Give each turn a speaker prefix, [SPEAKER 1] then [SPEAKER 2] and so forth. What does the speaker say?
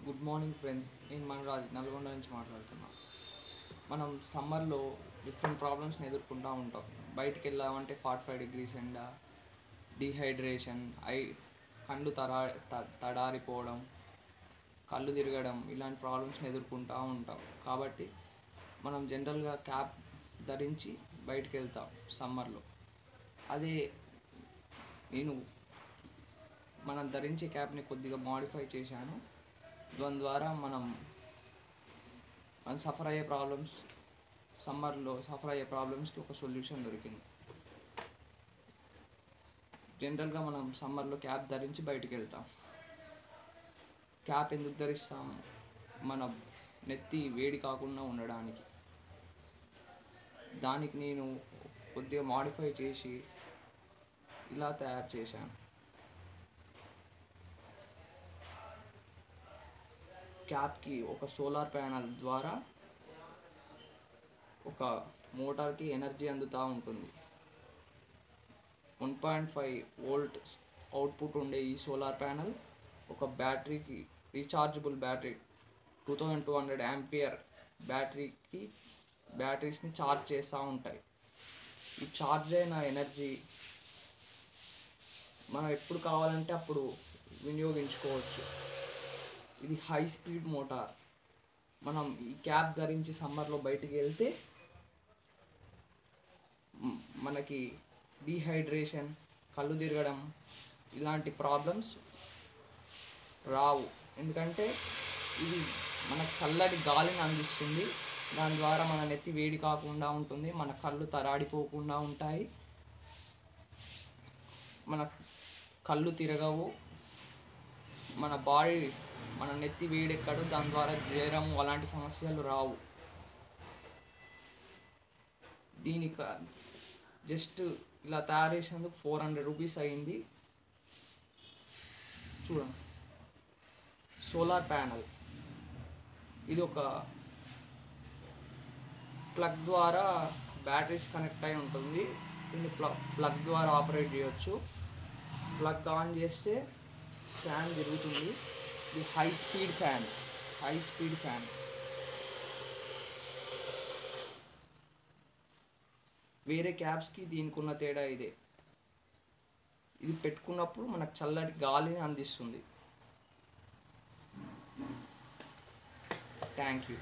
[SPEAKER 1] Good morning friends. నేను మనరాజ్ నల్గొండ నుంచి మాట్లాడుతున్నా. మనం సమ్మర్లో డిఫరెంట్ ప్రాబ్లమ్స్ని ఎదుర్కొంటూ ఉంటాం. బయటికి వెళ్ళామంటే 45 degrees ఎండ, డీహైడ్రేషన్, కళ్ళు తడారిపోవడం, కళ్ళు తిరగడం, ఇలాంటి ప్రాబ్లమ్స్ని ఎదుర్కొంటూ ఉంటాం. కాబట్టి మనం జనరల్గా క్యాప్ ధరించి బయటికి వెళ్తాం సమ్మర్లో. అదే నేను మనం ధరించే క్యాప్ని కొద్దిగా మాడిఫై చేశాను. దాని ద్వారా మనం సమ్మర్లో సఫర్ అయ్యే ప్రాబ్లమ్స్కి ఒక సొల్యూషన్ దొరికింది. జనరల్గా మనం సమ్మర్లో క్యాప్ ధరించి బయటికి వెళ్తాం. క్యాప్ ఎందుకు ధరిస్తాం? మన నెత్తి వేడి కాకుండా ఉండడానికి. దానికి నేను కొద్దిగా మాడిఫై చేసి ఇలా తయారు చేశాను. క్యాప్కి ఒక సోలార్ ప్యానల్ ద్వారా ఒక మోటార్కి ఎనర్జీ అందుతూ ఉంటుంది. 1.5 volt అవుట్పుట్ ఉండే ఈ సోలార్ ప్యానల్ ఒక బ్యాటరీకి, రీఛార్జబుల్ బ్యాటరీ 2200 ఆంపియర్ బ్యాటరీస్ని ఛార్జ్ చేస్తూ ఉంటాయి. ఈ ఛార్జ్ అయిన ఎనర్జీ మనం ఎప్పుడు కావాలంటే అప్పుడు వినియోగించుకోవచ్చు. ఇది హై స్పీడ్ మోటార్. మనం ఈ క్యాప్ ధరించి సమ్మర్లో బయటికి వెళ్తే మనకి డీహైడ్రేషన్, కళ్ళు తిరగడం ఇలాంటి ప్రాబ్లమ్స్ రావు. ఎందుకంటే ఇది మనకు చల్లటి గాలిని అందిస్తుంది. దాని ద్వారా మన నెత్తి వేడి కాకుండా ఉంటుంది, మన కళ్ళు తరాడిపోకుండా ఉంటాయి, మన కళ్ళు తిరగవు, మన నెత్తి వేడెక్కడు. దాని ద్వారా జ్వరం అలాంటి సమస్యలు రావు. దీనికి జస్ట్ ఇలా తయారు చేసినందుకు 400 రూపీస్ అయింది. చూడండి, సోలార్ ప్యానల్. ఇది ఒక ప్లగ్ ద్వారా బ్యాటరీస్ కనెక్ట్ అయి ఉంటుంది. దీన్ని ప్లగ్ ద్వారా ఆపరేట్ చేయొచ్చు. ప్లగ్ ఆన్ చేస్తే ఫ్యాన్ తిరుగుతుంది. ఇది హై స్పీడ్ ఫ్యాన్. వేరే క్యాబ్స్కి దీనికి ఉన్న తేడా ఇదే. ఇది పెట్టుకున్నప్పుడు మనకు చల్లటి గాలిని అందిస్తుంది. Thank you.